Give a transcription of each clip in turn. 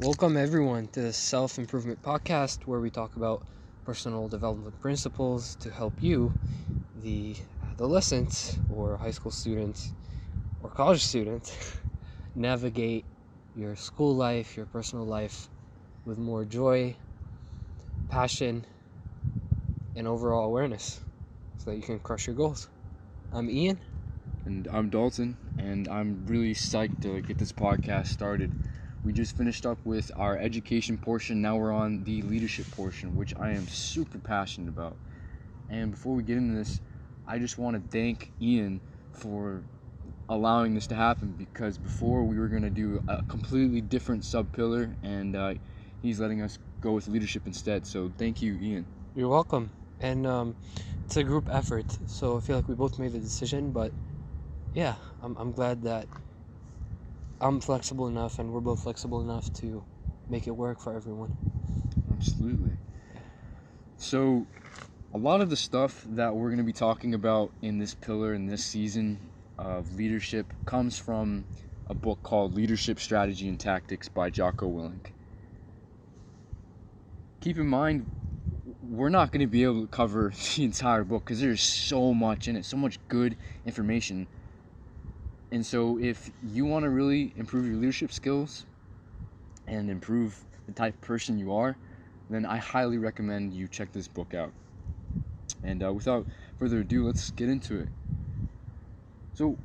Welcome everyone to the Self-Improvement Podcast, where we talk about personal development principles to help you, the adolescent or high school student or college student, navigate your school life, your personal life with more joy, passion, and overall awareness so that you can crush your goals. I'm Ian. And I'm Dalton, and I'm really psyched to get this podcast started. We just finished up with our education portion. Now we're on the leadership portion, which I am super passionate about. And before we get into this, I just want to thank Ian for allowing this to happen, because before we were going to do a completely different sub-pillar, and he's letting us go with leadership instead. So thank you, Ian. You're welcome. And it's a group effort, so I feel like we both made the decision, but yeah, I'm glad that I'm flexible enough and we're both flexible enough to make it work for everyone. Absolutely. So, a lot of the stuff that we're going to be talking about in this pillar, in this season of leadership, comes from a book called Leadership Strategy and Tactics by Jocko Willink. Keep in mind, we're not going to be able to cover the entire book because there's so much in it, so much good information. And so if you want to really improve your leadership skills and improve the type of person you are, then I highly recommend you check this book out. And without further ado, let's get into it. So,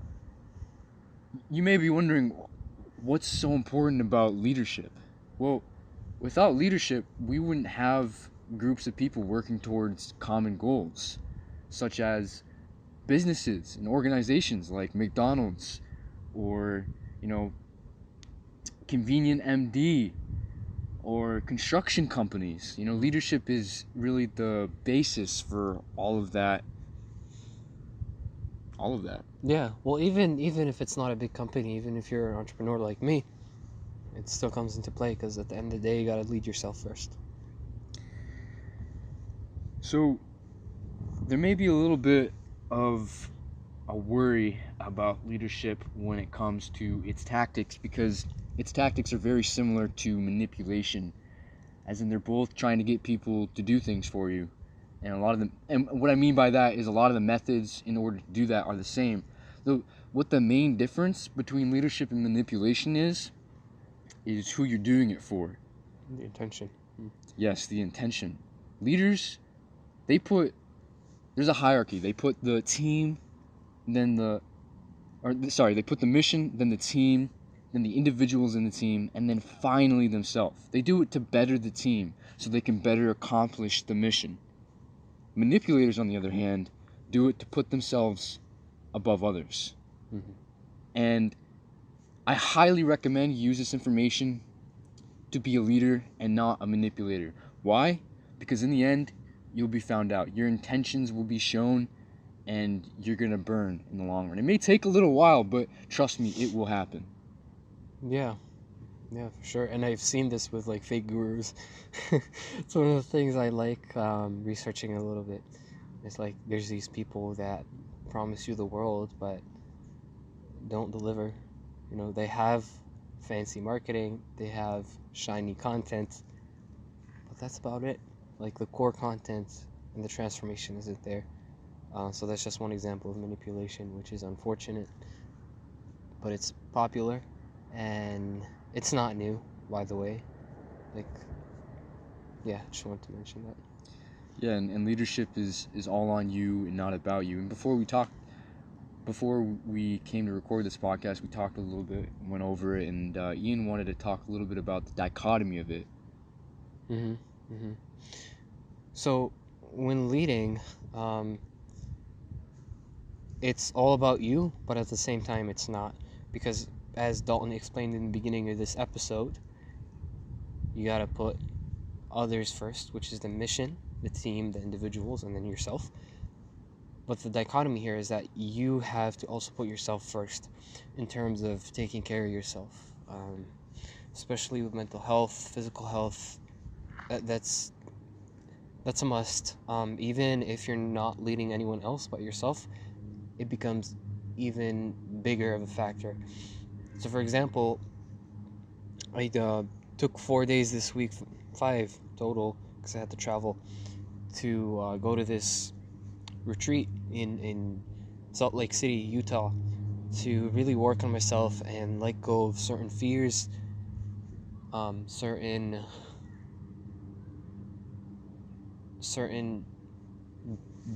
you may be wondering, what's so important about leadership? Well, without leadership, we wouldn't have groups of people working towards common goals, such as businesses and organizations like McDonald's or, Convenient MD or construction companies. Leadership is really the basis for all of that. Yeah, well, even if it's not a big company, even if you're an entrepreneur like me, it still comes into play because at the end of the day, you got to lead yourself first. So there may be a little bit of a worry about leadership when it comes to its tactics, because its tactics are very similar to manipulation, as in they're both trying to get people to do things for you. And what I mean by that is a lot of the methods in order to do that are the same. So what the main difference between leadership and manipulation is who you're doing it for. The intention. Yes, the intention. Leaders, there's a hierarchy. They put the team, then they put the mission, then the team, then the individuals in the team, and then finally themselves. They do it to better the team so they can better accomplish the mission. Manipulators, on the other hand, do it to put themselves above others. Mm-hmm. And I highly recommend you use this information to be a leader and not a manipulator. Why? Because in the end, you'll be found out. Your intentions will be shown, and you're going to burn in the long run. It may take a little while, but trust me, it will happen. Yeah, for sure. And I've seen this with like fake gurus. It's one of the things I like researching a little bit. It's like there's these people that promise you the world, but don't deliver. They have fancy marketing, they have shiny content, but that's about it. Like the core content and the transformation isn't there. So that's just one example of manipulation, which is unfortunate, but it's popular and it's not new, by the way. Just wanted to mention that. Yeah, and leadership is all on you and not about you. And before we came to record this podcast, we talked a little bit, went over it, and Ian wanted to talk a little bit about the dichotomy of it. So when leading, it's all about you, but at the same time it's not, because as Dalton explained in the beginning of this episode, you gotta put others first, which is the mission, the team, the individuals, and then yourself. But the dichotomy here is that you have to also put yourself first in terms of taking care of yourself, especially with mental health, physical health. That's a must. Even if you're not leading anyone else but yourself, it becomes even bigger of a factor. So for example, took 4 days this week, 5 total, because I had to travel to go to this retreat in Salt Lake City, Utah, to really work on myself and let go of certain fears, certain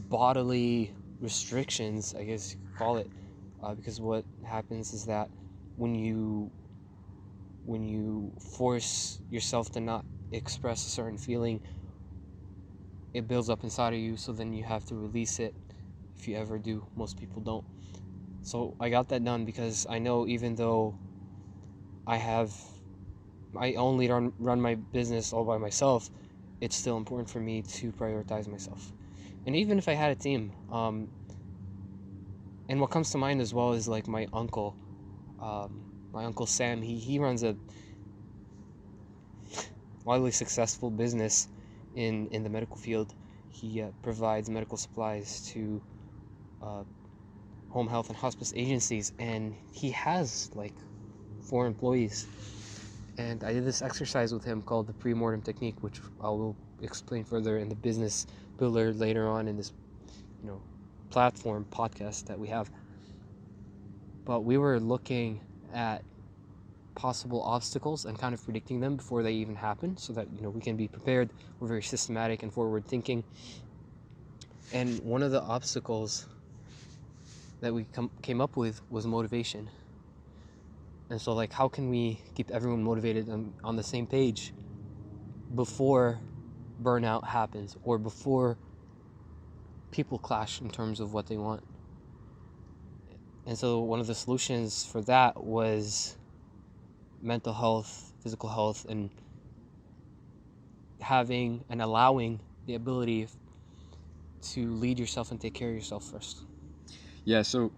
bodily restrictions, I guess you could call it, because what happens is that when you force yourself to not express a certain feeling, it builds up inside of you, so then you have to release it if you ever do. Most people don't. So I got that done because I know even though I only run my business all by myself, it's still important for me to prioritize myself. And even if I had a team, and what comes to mind as well is like my uncle Sam. He runs a wildly successful business in the medical field. He provides medical supplies to home health and hospice agencies, and he has like 4 employees. And I did this exercise with him called the pre-mortem technique, which I will explain further in the business builder later on in this, platform podcast that we have. But we were looking at possible obstacles and kind of predicting them before they even happen, so that we can be prepared. We're very systematic and forward thinking. And one of the obstacles that we came up with was motivation. And so, like, how can we keep everyone motivated on the same page before burnout happens, or before people clash in terms of what they want? And so one of the solutions for that was mental health, physical health, and having and allowing the ability to lead yourself and take care of yourself first. Yeah, so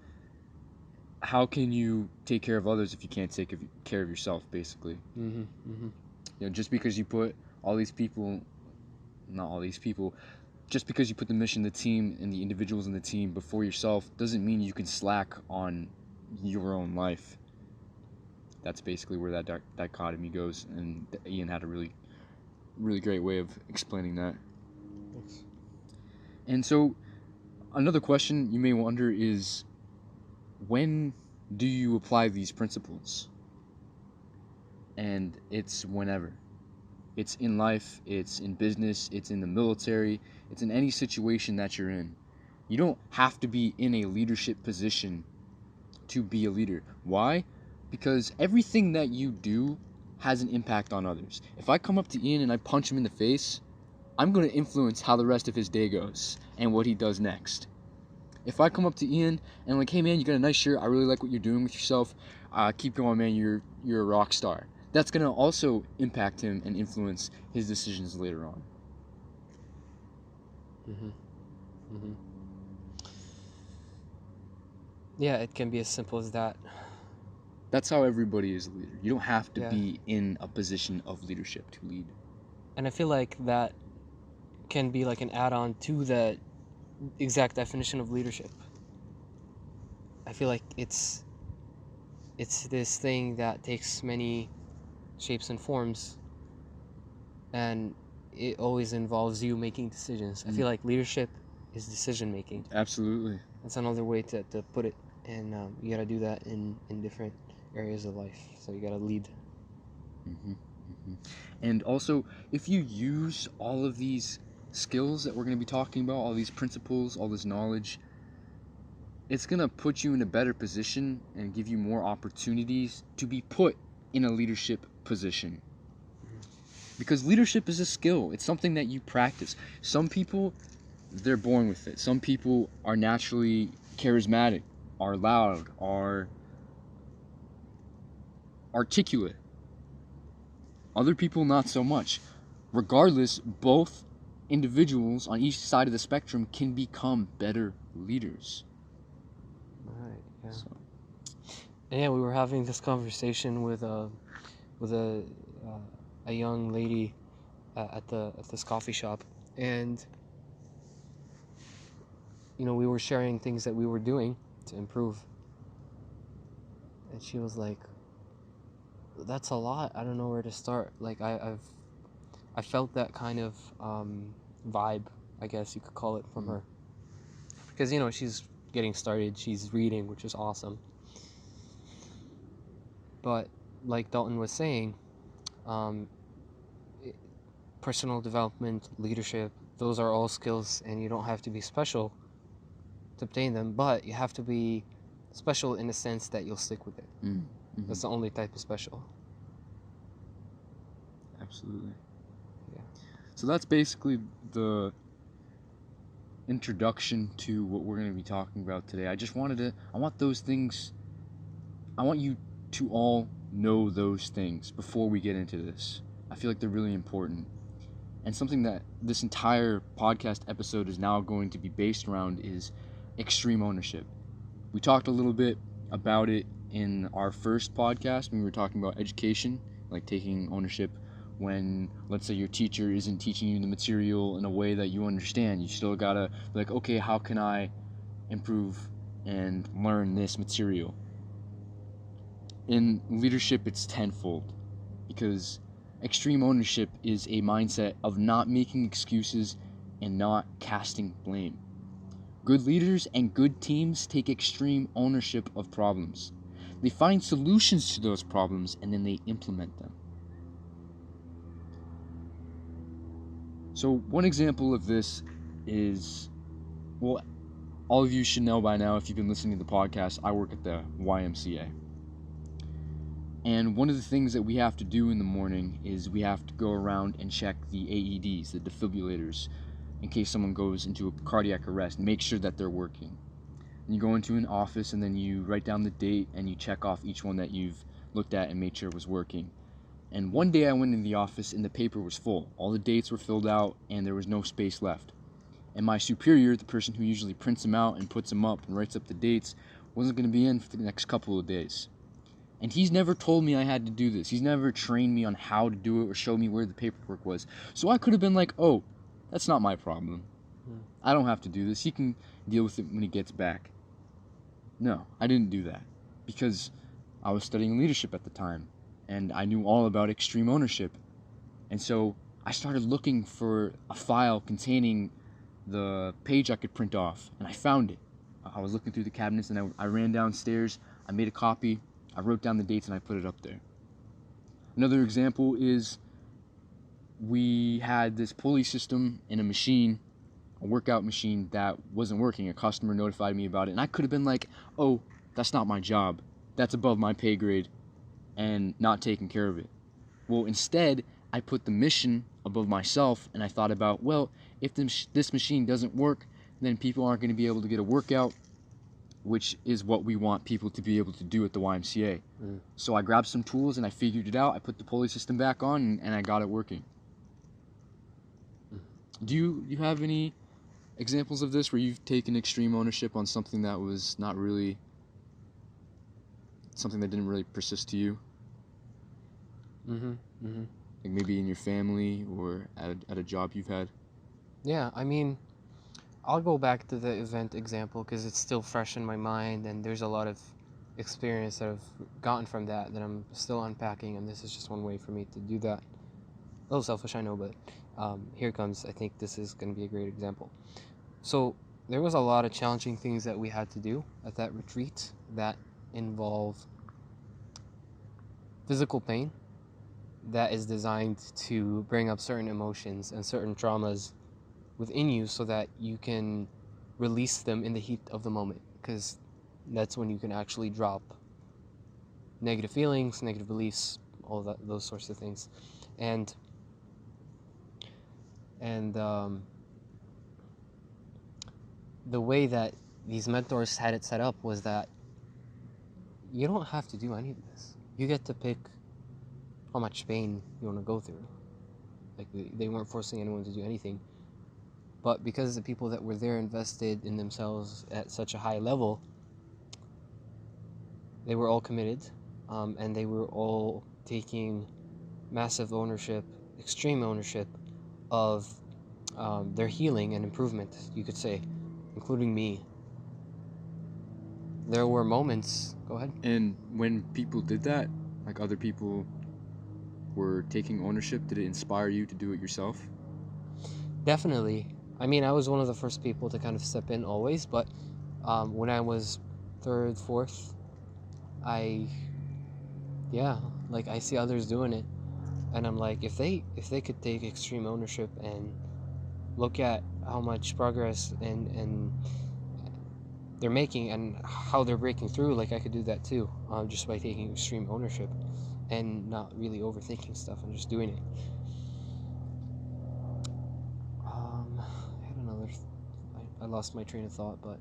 how can you take care of others if you can't take care of yourself, basically? Just because you put just because you put the mission, the team, and the individuals in the team before yourself doesn't mean you can slack on your own life. That's basically where that dichotomy goes, and Ian had a really, really great way of explaining that. Thanks. And so, another question you may wonder is, when do you apply these principles? And it's whenever. It's in life, it's in business, it's in the military, it's in any situation that you're in. You don't have to be in a leadership position to be a leader. Why? Because everything that you do has an impact on others. If I come up to Ian and I punch him in the face, I'm going to influence how the rest of his day goes and what he does next. If I come up to Ian and I'm like, hey man, you got a nice shirt, I really like what you're doing with yourself, keep going man, you're a rock star. That's going to also impact him and influence his decisions later on. Yeah, it can be as simple as that. That's how everybody is a leader. You don't have to be in a position of leadership to lead. And I feel like that can be like an add-on to the exact definition of leadership. I feel like it's this thing that takes many shapes and forms, and it always involves you making decisions. I feel like leadership is decision making. Absolutely. That's another way to put it, and you got to do that in different areas of life. So you got to lead. And also, if you use all of these skills that we're going to be talking about, all these principles, all this knowledge, it's going to put you in a better position and give you more opportunities to be put in a leadership position. Because leadership is a skill. It's something that you practice. Some people, they're born with it. Some people are naturally charismatic, are loud, are articulate. Other people, not so much. Regardless, both individuals on each side of the spectrum can become better leaders. Right. Yeah. And yeah, we were having this conversation with a young lady at this coffee shop, and we were sharing things that we were doing to improve. And she was like, that's a lot. I don't know where to start. Like I felt that kind of vibe, I guess you could call it, from her, because she's getting started. She's reading, which is awesome. But like Dalton was saying, um, personal development, leadership, those are all skills, and you don't have to be special to obtain them, but you have to be special in the sense that you'll stick with it. That's the only type of special. Absolutely. Yeah. So that's basically the introduction to what we're going to be talking about today. I want you to all know those things before we get into this. I feel like they're really important. And something that this entire podcast episode is now going to be based around is extreme ownership. We talked a little bit about it in our first podcast when we were talking about education, like taking ownership when, let's say, your teacher isn't teaching you the material in a way that you understand. You still gotta be like, okay, how can I improve and learn this material? In leadership, it's tenfold, because extreme ownership is a mindset of not making excuses and not casting blame. Good leaders and good teams take extreme ownership of problems. They find solutions to those problems and then they implement them. So one example of this is, well, all of you should know by now if you've been listening to the podcast, I work at the YMCA. And one of the things that we have to do in the morning is we have to go around and check the AEDs, the defibrillators, in case someone goes into a cardiac arrest, make sure that they're working. And you go into an office and then you write down the date and you check off each one that you've looked at and made sure it was working. And one day I went in the office and the paper was full. All the dates were filled out and there was no space left. And my superior, the person who usually prints them out and puts them up and writes up the dates, wasn't going to be in for the next couple of days. And he's never told me I had to do this. He's never trained me on how to do it or showed me where the paperwork was. So I could have been like, oh, that's not my problem. I don't have to do this. He can deal with it when he gets back. No, I didn't do that because I was studying leadership at the time and I knew all about extreme ownership. And so I started looking for a file containing the page I could print off, and I found it. I was looking through the cabinets and I ran downstairs, I made a copy, I wrote down the dates and I put it up there. Another example is we had this pulley system in a machine, a workout machine that wasn't working. A customer notified me about it and I could have been like, oh, that's not my job. That's above my pay grade and not taking care of it. Well, instead, I put the mission above myself and I thought about, well, if this machine doesn't work, then people aren't going to be able to get a workout, which is what we want people to be able to do at the YMCA. So I grabbed some tools and I figured it out. I put the pulley system back on and I got it working. Do you have any examples of this where you've taken extreme ownership on something that was not really, something that didn't really persist to you? Like maybe in your family or at a job you've had? Yeah, I mean, I'll go back to the event example because it's still fresh in my mind, and there's a lot of experience that I've gotten from that I'm still unpacking, and this is just one way for me to do that. A little selfish, I know, but here it comes. I think this is going to be a great example. So there was a lot of challenging things that we had to do at that retreat that involve physical pain that is designed to bring up certain emotions and certain traumas within you so that you can release them in the heat of the moment, because that's when you can actually drop negative feelings, negative beliefs, all that, those sorts of things. And the way that these mentors had it set up was that you don't have to do any of this. You get to pick how much pain you want to go through. Like, they weren't forcing anyone to do anything. But because the people that were there invested in themselves at such a high level, they were all committed, and they were all taking massive ownership, extreme ownership of their healing and improvement, you could say, including me. There were moments... Go ahead. And when people did that, like other people were taking ownership? Did it inspire you to do it yourself? Definitely. I mean, I was one of the first people to kind of step in always, but when I was third, fourth, I, yeah, like I see others doing it, and I'm like, if they could take extreme ownership and look at how much progress and they're making and how they're breaking through, like I could do that too, just by taking extreme ownership and not really overthinking stuff and just doing it. I had another. I lost my train of thought, but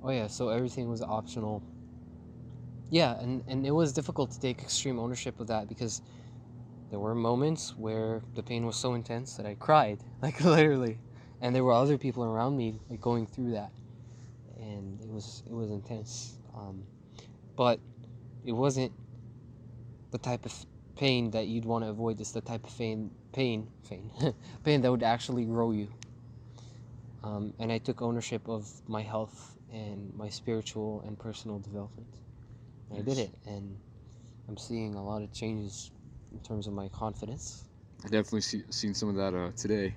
oh yeah, so everything was optional. Yeah, and it was difficult to take extreme ownership of that because there were moments where the pain was so intense that I cried, like literally, and there were other people around me like going through that, and it was intense. But it wasn't the type of pain that you'd want to avoid. It's the type of pain that would actually grow you. And I took ownership of my health and my spiritual and personal development. And I did it, and I'm seeing a lot of changes in terms of my confidence. I definitely seen some of that today.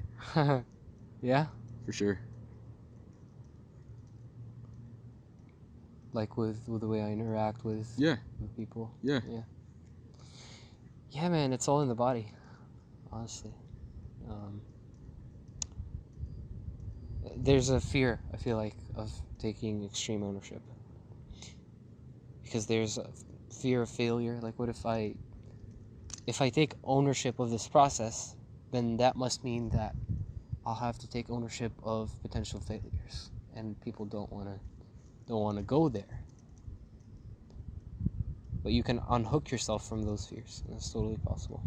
Yeah, For sure. like with the way I interact with people. Yeah. Yeah, man, it's all in the body, honestly. Um, there's a fear, I feel like, of taking extreme ownership because there's a fear of failure. Like, what if I take ownership of this process, then that must mean that I'll have to take ownership of potential failures, and people don't want to go there. But you can unhook yourself from those fears. And it's totally possible.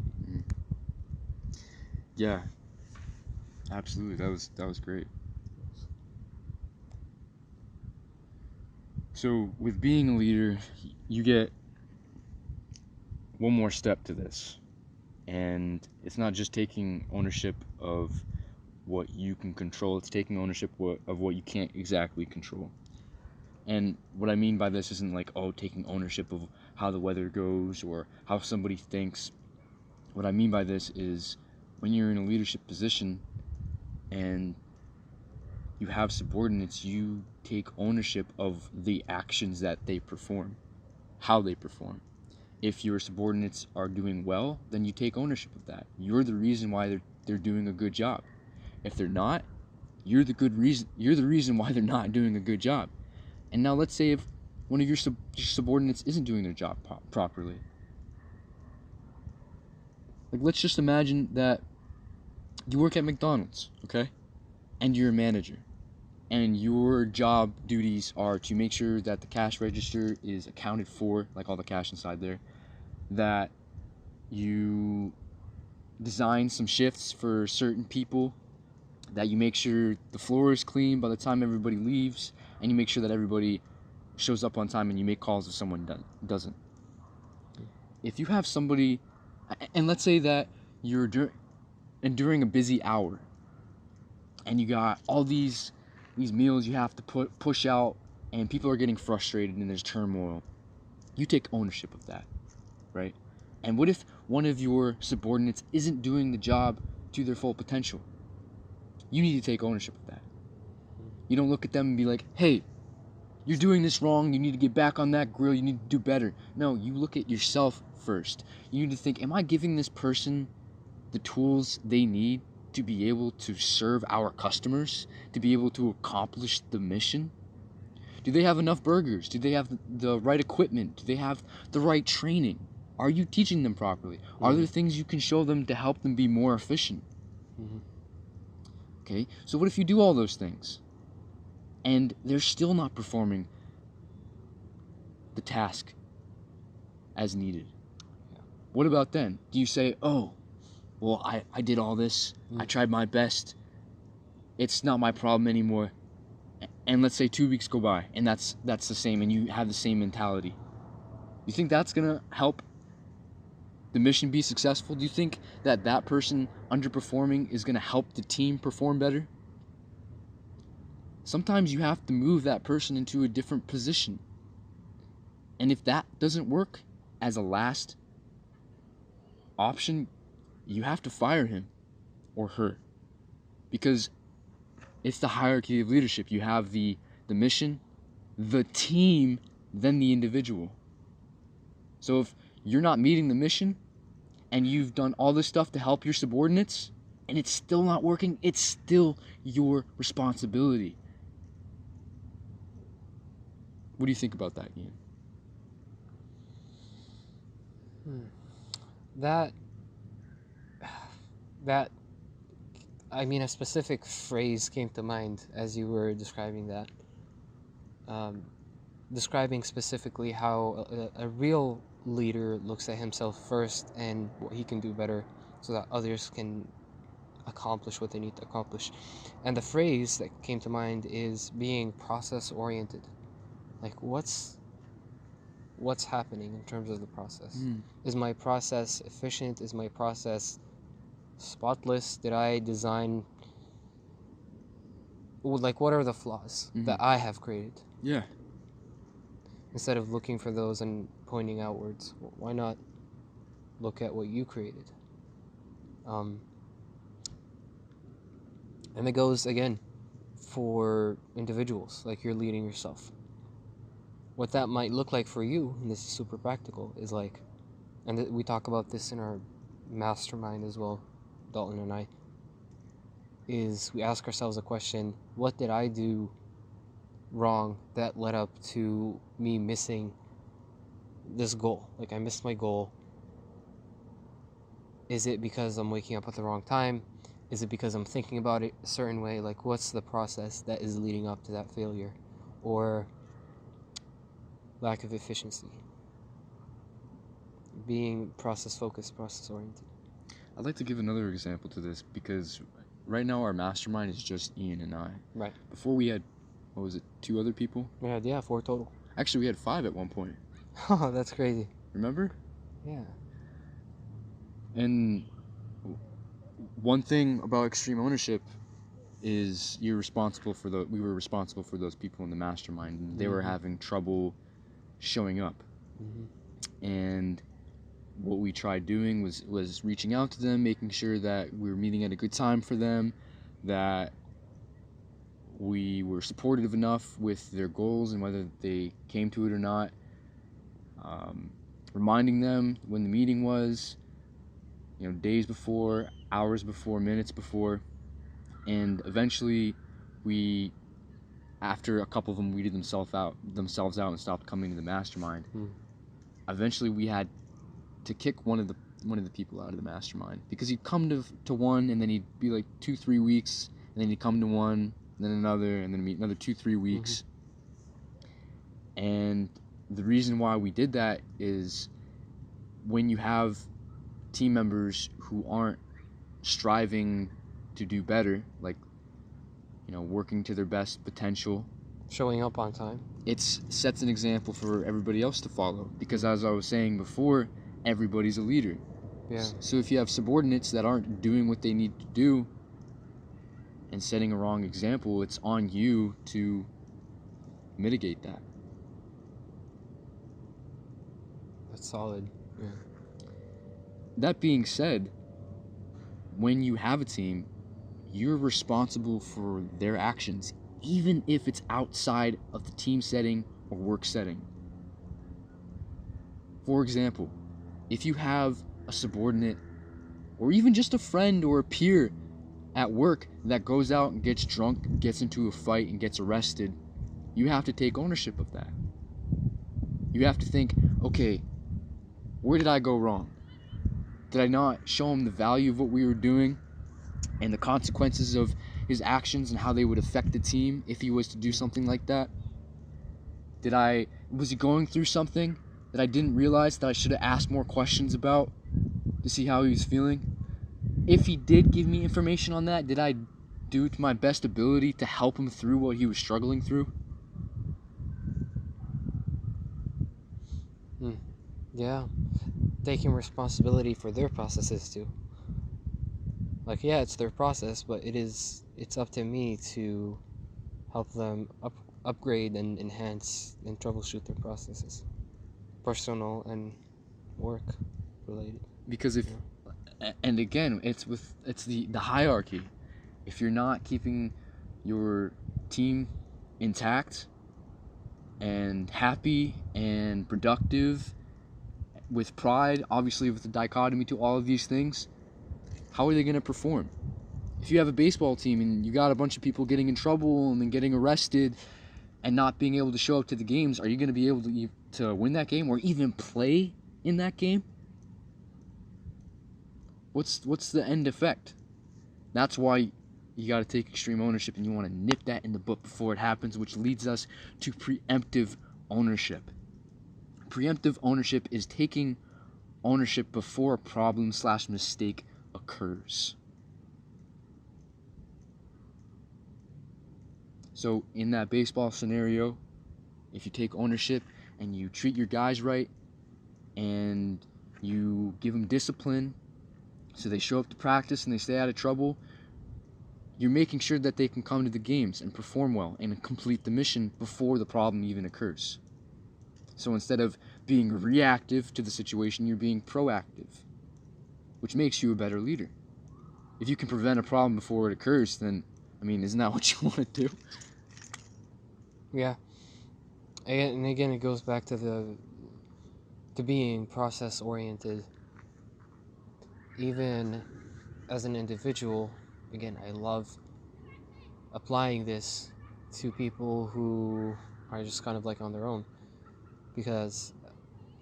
Yeah. Absolutely. That was great. So with being a leader, you get one more step to this. And it's not just taking ownership of what you can control, it's taking ownership of what you can't exactly control. And what I mean by this isn't like, oh, taking ownership of how the weather goes or how somebody thinks. What I mean by this is when you're in a leadership position and you have subordinates, you take ownership of the actions that they perform, how they perform. If your subordinates are doing well, then you take ownership of that. You're the reason why they're doing a good job. If they're not, you're the reason why they're not doing a good job. And now let's say if one of your subordinates isn't doing their job properly. Like, let's just imagine that you work at McDonald's, okay? And you're a manager. And your job duties are to make sure that the cash register is accounted for, like all the cash inside there, that you design some shifts for certain people, that you make sure the floor is clean by the time everybody leaves, and you make sure that everybody shows up on time, and you make calls if someone doesn't. If you have somebody, and let's say that you're during a busy hour, and you got all these meals you have to push out, and people are getting frustrated and there's turmoil, you take ownership of that, right? And what if one of your subordinates isn't doing the job to their full potential? You need to take ownership of that. You don't look at them and be like, hey, you're doing this wrong, you need to get back on that grill, you need to do better. No, you look at yourself first. You need to think, am I giving this person the tools they need to be able to serve our customers, to be able to accomplish the mission? Do they have enough burgers? Do they have the right equipment? Do they have the right training? Are you teaching them properly? Mm-hmm. Are there things you can show them to help them be more efficient? Mm-hmm. Okay, so what if you do all those things and they're still not performing the task as needed? Yeah. What about then? Do you say, oh, well, I did all this, I tried my best, it's not my problem anymore, and let's say 2 weeks go by and that's the same, and you have the same mentality? You think that's gonna help the mission be successful? Do you think that person underperforming is gonna help the team perform better? Sometimes you have to move that person into a different position And if that doesn't work as a last option, you have to fire him or her, because it's the hierarchy of leadership. You have the mission, the team, then the individual. So if you're not meeting the mission and you've done all this stuff to help your subordinates and it's still not working, it's still your responsibility. What do you think about that, Ian? That I mean, a specific phrase came to mind as you were describing that. Describing specifically how a real leader looks at himself first and what he can do better so that others can accomplish what they need to accomplish. And the phrase that came to mind is being process oriented. Like, what's happening in terms of the process? Is my process efficient? Is my process spotless? Did I design, like, what are the flaws that I have created? Yeah. Instead of looking for those and pointing outwards, why not look at what you created? And it goes again for individuals, like you're leading yourself. What that might look like for you, and this is super practical, is like, and we talk about this in our mastermind as well, Dalton and I, is we ask ourselves a question: what did I do wrong that led up to me missing this goal? Like, I missed my goal. Is it because I'm waking up at the wrong time? Is it because I'm thinking about it a certain way? Like, what's the process that is leading up to that failure or lack of efficiency? Being process focused, process oriented. I'd like to give another example to this, because right now our mastermind is just Ian and I. Right. Before we had, what was it, 2 other people? We had 4 total. Actually, we had 5 at one point. Oh, that's crazy. Remember? Yeah. And one thing about extreme ownership is we were responsible for those people in the mastermind, and they were having trouble showing up. And what we tried doing was reaching out to them, making sure that we were meeting at a good time for them, that we were supportive enough with their goals and whether they came to it or not, reminding them when the meeting was, days before, hours before, minutes before. And eventually after a couple of them weeded themselves out and stopped coming to the mastermind, eventually we had to kick one of the people out of the mastermind, because he'd come to one, and then he'd be like 2-3 weeks, and then he'd come to one, and then another, and then meet another 2-3 weeks. And the reason why we did that is, when you have team members who aren't striving to do better, like, working to their best potential, Showing up on time. it sets an example for everybody else to follow, because as I was saying before, everybody's a leader. Yeah. So if you have subordinates that aren't doing what they need to do and setting a wrong example, it's on you to mitigate that. That's solid. Yeah. That being said, when you have a team, you're responsible for their actions, even if it's outside of the team setting or work setting. For example, if you have a subordinate, or even just a friend or a peer at work that goes out and gets drunk, gets into a fight, and gets arrested, you have to take ownership of that. You have to think, okay, where did I go wrong? Did I not show him the value of what we were doing and the consequences of his actions and how they would affect the team if he was to do something like that? Was he going through something that I didn't realize that I should have asked more questions about to see how he was feeling? If he did give me information on that, did I do to my best ability to help him through what he was struggling through? Yeah. Taking responsibility for their processes too. Like, yeah, it's their process, but it's up to me to help them upgrade and enhance and troubleshoot their processes. personal and work related. Because if, and again, it's the hierarchy. If you're not keeping your team intact and happy and productive with pride, obviously with the dichotomy to all of these things, how are they going to perform? If you have a baseball team and you got a bunch of people getting in trouble and then getting arrested and not being able to show up to the games, are you going to be able to win that game or even play in that game? What's the end effect? That's why you got to take extreme ownership, and you want to nip that in the butt before it happens, which leads us to preemptive ownership. Preemptive ownership is taking ownership before a problem/mistake occurs. So in that baseball scenario, if you take ownership and you treat your guys right and you give them discipline so they show up to practice and they stay out of trouble, you're making sure that they can come to the games and perform well and complete the mission before the problem even occurs. So instead of being reactive to the situation, you're being proactive, which makes you a better leader. If you can prevent a problem before it occurs, then, I mean, isn't that what you want to do? Yeah. And again, it goes back to being process oriented. Even as an individual, again, I love applying this to people who are just kind of like on their own, because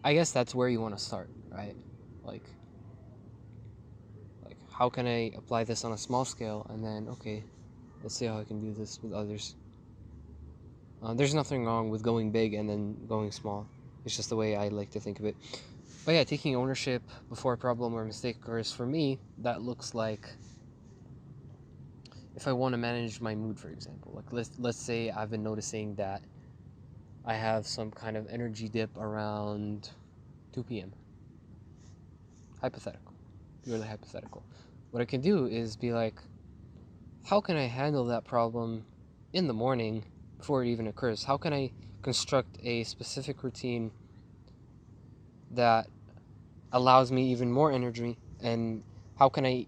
I guess that's where you want to start, right? Like how can I apply this on a small scale, and then okay, let's see how I can do this with others. There's nothing wrong with going big and then going small. It's just the way I like to think of it. But yeah, taking ownership before a problem or mistake occurs, for me, that looks like if I want to manage my mood, for example. Like let's say I've been noticing that I have some kind of energy dip around 2 p.m. Hypothetical. Purely hypothetical. What I can do is be like, how can I handle that problem in the morning before it even occurs? How can I construct a specific routine that allows me even more energy? And how can I,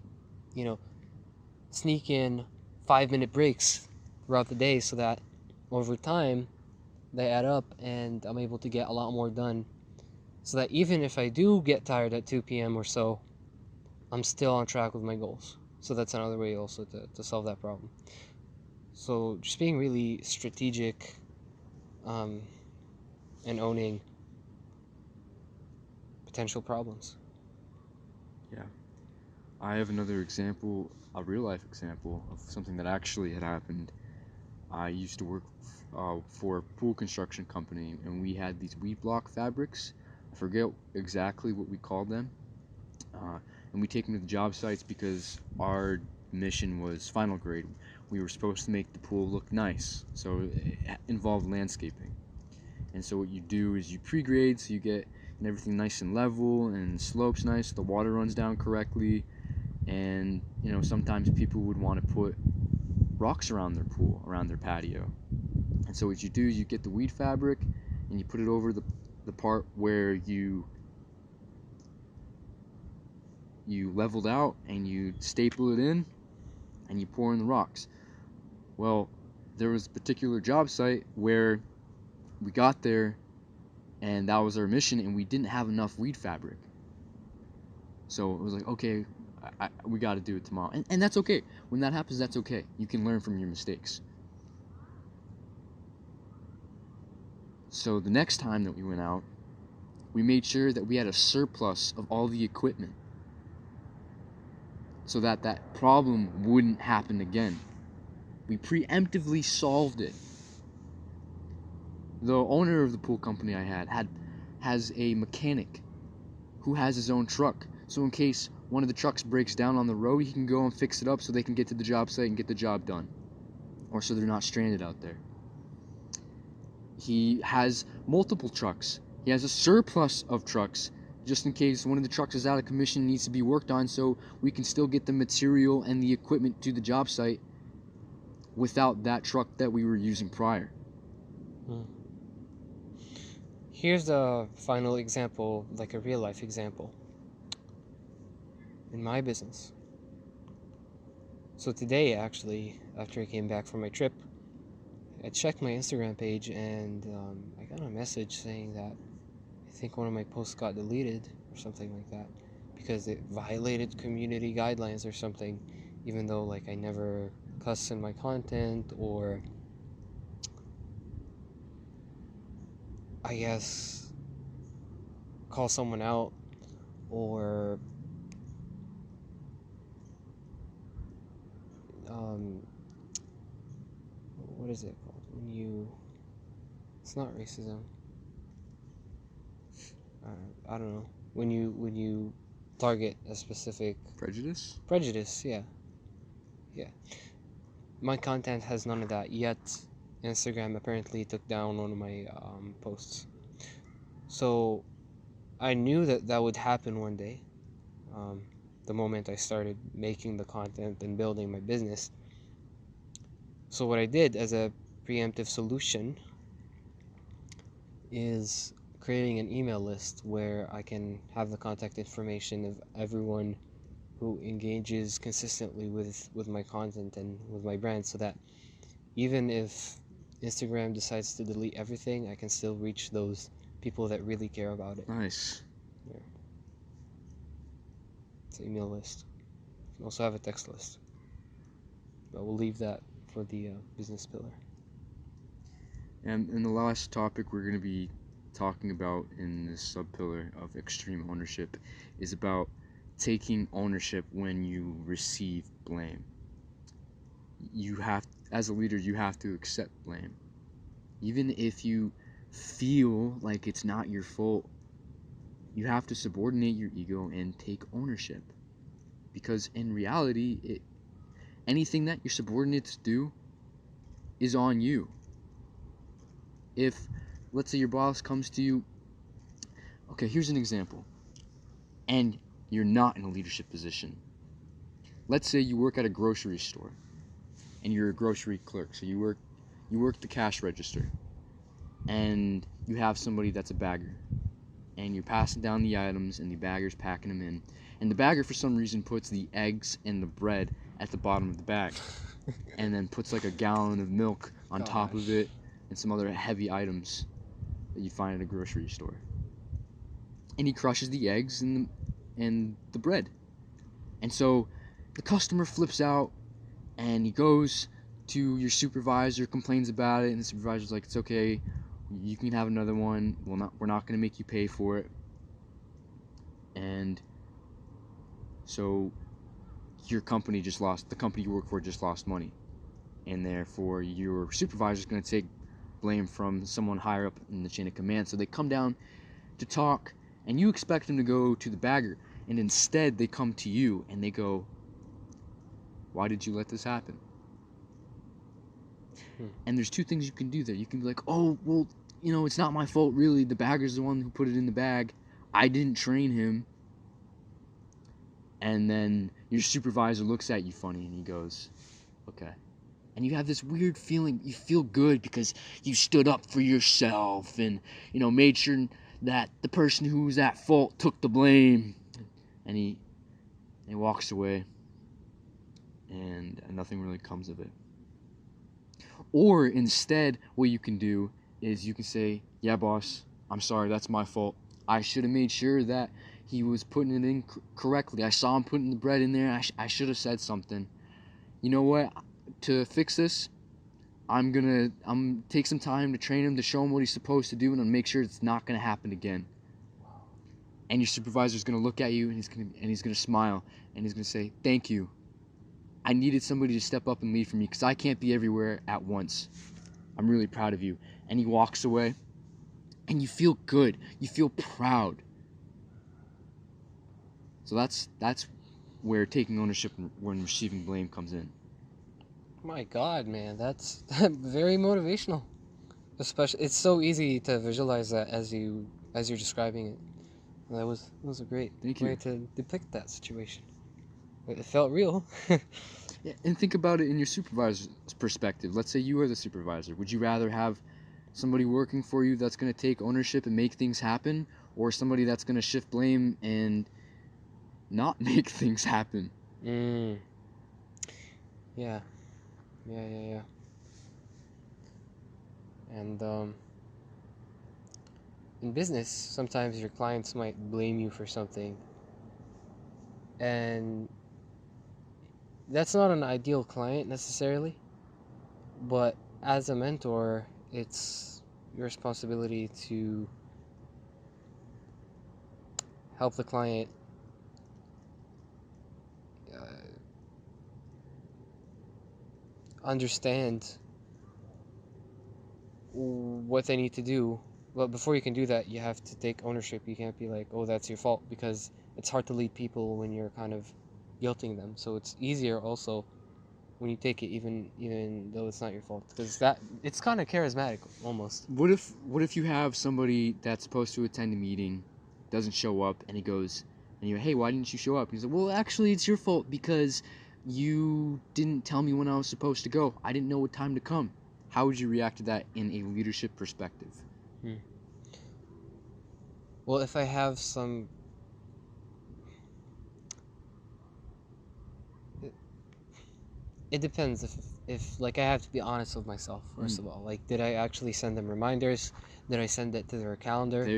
sneak in 5-minute breaks throughout the day so that over time they add up and I'm able to get a lot more done, so that even if I do get tired at 2 p.m. or so, I'm still on track with my goals. So that's another way also to solve that problem. So just being really strategic and owning potential problems. Yeah. I have another example, a real life example of something that actually had happened. I used to work for a pool construction company, and we had these weed block fabrics. I forget exactly what we called them. And we take them to the job sites because our mission was final grade. We were supposed to make the pool look nice, so it involved landscaping. And so what you do is you pre-grade, so you get everything nice and level and slopes nice, the water runs down correctly, and sometimes people would want to put rocks around their pool, around their patio. And so what you do is you get the weed fabric and you put it over the part where you leveled out, and you staple it in and you pour in the rocks. Well, there was a particular job site where we got there and that was our mission, and we didn't have enough weed fabric. So it was like, okay, we got to do it tomorrow. And that's okay. When that happens, that's okay. You can learn from your mistakes. So the next time that we went out, we made sure that we had a surplus of all the equipment so that problem wouldn't happen again. We preemptively solved it. The owner of the pool company I has a mechanic who has his own truck. So in case one of the trucks breaks down on the road, he can go and fix it up so they can get to the job site and get the job done. Or so they're not stranded out there. He has multiple trucks. He has a surplus of trucks just in case one of the trucks is out of commission and needs to be worked on, so we can still get the material and the equipment to the job site without that truck that we were using prior. here's a final example, like a real life example in my business. So today, actually, after I came back from my trip, I checked my Instagram page, and I got a message saying that I think one of my posts got deleted or something like that because it violated community guidelines or something, even though like I never cuss in my content, or I guess call someone out, or um, what is it called when you, it's not racism, I don't know, when you target a specific Prejudice? prejudice. Yeah, my content has none of that, yet Instagram apparently took down one of my posts. So I knew that that would happen one day, um, the moment I started making the content and building my business. So what I did as a preemptive solution is creating an email list where I can have the contact information of everyone who engages consistently with my content and with my brand, so that even if Instagram decides to delete everything, I can still reach those people that really care about it. Nice. Yeah. It's an email list. You can also have a text list, but we'll leave that for the business pillar. And the last topic we're going to be talking about in this sub-pillar of extreme ownership is about taking ownership when you receive blame. You have, as a leader, you have to accept blame. Even if you feel like it's not your fault, you have to subordinate your ego and take ownership. Because in reality, anything that your subordinates do is on you. If, let's say, your boss comes to you, okay, here's an example, and you're not in a leadership position. Let's say you work at a grocery store, and you're a grocery clerk, so you work the cash register, and you have somebody that's a bagger, and you're passing down the items, and the bagger's packing them in, and the bagger for some reason puts the eggs and the bread at the bottom of the bag, and then puts like a gallon of milk on top of it, and some other heavy items that you find at a grocery store. And he crushes the eggs and the bread. And so the customer flips out, and he goes to your supervisor, complains about it, and the supervisor's like, it's okay, you can have another one, we're not going to make you pay for it. And so the company you work for just lost money, and therefore your supervisor's going to take blame from someone higher up in the chain of command. So they come down to talk, and you expect them to go to the bagger, and instead they come to you and they go, why did you let this happen? And there's two things you can do there. You can be like, oh, well, it's not my fault really, the bagger's the one who put it in the bag, I didn't train him. And then your supervisor looks at you funny and he goes, okay. And you have this weird feeling, you feel good because you stood up for yourself and, made sure that the person who was at fault took the blame. And he walks away, and nothing really comes of it. Or instead, what you can do is you can say, yeah, boss, I'm sorry, that's my fault. I should have made sure that he was putting it in correctly. I saw him putting the bread in there. I should have said something. You know what? To fix this, I'm take some time to train him, to show him what he's supposed to do, and make sure it's not gonna happen again. And your supervisor's gonna look at you, and he's gonna smile, and he's gonna say, thank you. I needed somebody to step up and lead for me because I can't be everywhere at once. I'm really proud of you. And he walks away, and you feel good. You feel proud. So that's where taking ownership when receiving blame comes in. My God, man, that's very motivational. Especially, it's so easy to visualize that as you're describing it. That was a great way to depict that situation. It felt real. Yeah, and think about it in your supervisor's perspective. Let's say you are the supervisor. Would you rather have somebody working for you that's going to take ownership and make things happen, or somebody that's going to shift blame and not make things happen. Mm. Yeah. Yeah. And in business, sometimes your clients might blame you for something, and that's not an ideal client necessarily, but as a mentor, it's your responsibility to help the client uh, understand what they need to do. But before you can do that, you have to take ownership. You can't be like, oh, that's your fault, because it's hard to lead people when you're kind of guilting them. So it's easier also when you take it, even though it's not your fault, because that it's kind of charismatic almost. What if you have somebody that's supposed to attend a meeting, doesn't show up, and he goes, and you, hey, why didn't you show up? He's like, well, actually, it's your fault because you didn't tell me when I was supposed to go. I didn't know what time to come. How would you react to that in a leadership perspective? Well, if I have some, it depends. If like I have to be honest with myself first of all. Like, did I actually send them reminders? Did I send it to their calendar? There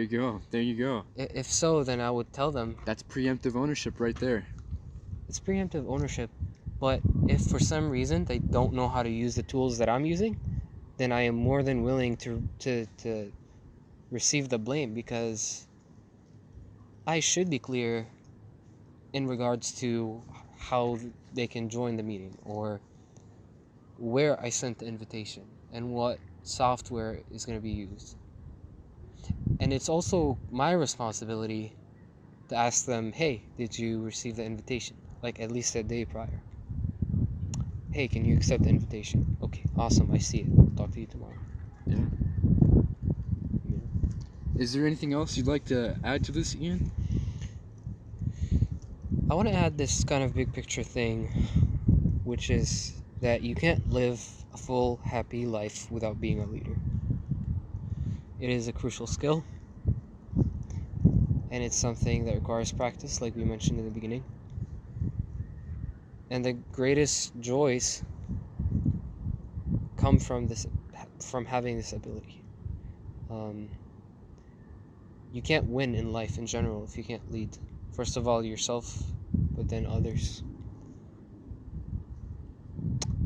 you go. If so, then I would tell them. That's preemptive ownership right there. It's preemptive ownership. But if for some reason they don't know how to use the tools that I'm using, then I am more than willing to receive the blame, because I should be clear in regards to how they can join the meeting, or where I sent the invitation, and what software is going to be used. And it's also my responsibility to ask them, hey, did you receive the invitation? Like, at least a day prior. Hey, can you accept the invitation? Okay, awesome, I see it. Talk to you tomorrow. Yeah. Is there anything else you'd like to add to this, Ian? I want to add this kind of big picture thing, which is that you can't live a full, happy life without being a leader. It is a crucial skill, and it's something that requires practice, like we mentioned in the beginning. And the greatest joys come from having this ability. You can't win in life in general if you can't lead. First of all, yourself, but then others.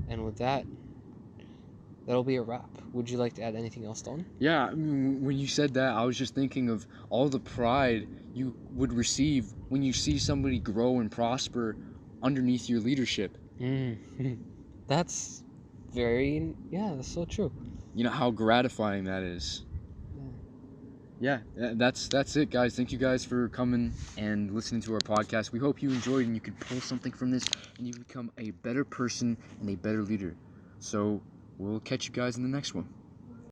And with that, that'll be a wrap. Would you like to add anything else, Don? Yeah, I mean, when you said that, I was just thinking of all the pride you would receive when you see somebody grow and prosper underneath your leadership. That's that's so true. You know how gratifying that is. Yeah, that's it, guys. Thank you guys for coming and listening to our podcast. We hope you enjoyed and you could pull something from this and you become a better person and a better leader. So we'll catch you guys in the next one.